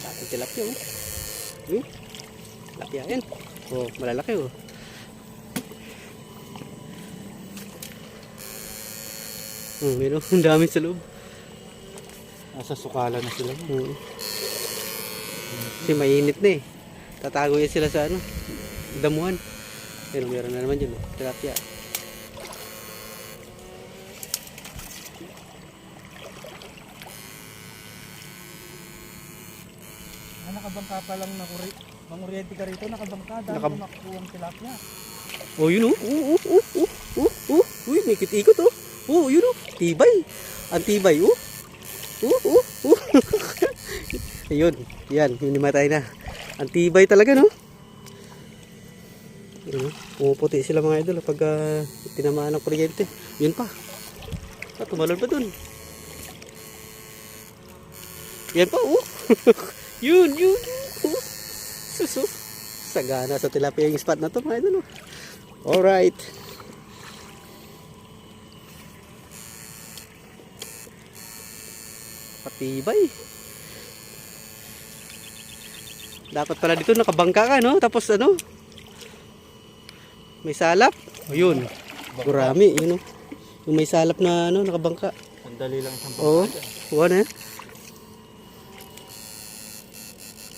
Dati tilapia oh. Tilapia yan. Oh, malalaki oh. Meron, ang dami sa loob. Nasa sukala na sila. Kasi mainit na eh. Tatago yan sila sa ano, damuhan. Pero meron na naman dyan oh, tilapia. Nakabangka pa lang na manguryente ka rito, nakabangka dahil makukuha ang tilapia. Oh, yun oh. Uy, may ikot oh. Oh, yun oh. Tibay. Ang tibay oh. Ayun, yan, hinimatay na. Ang tibay talaga no. Pumuputi sila mga idol pag tinamaan ng kuryente. Yun pa. Tumalon pa dun. Yan pa oh. Yun. Suso. Sagana sa tilapia yung spot na to mga idol. Alright. Patibay. Dapat pala dito nakabangka ka no. Tapos ano? May salap. Ayun. Gurami, yun oh. Yung may salap na ano, nakabangka. Sandali lang isang bangka. Oo. Wala na.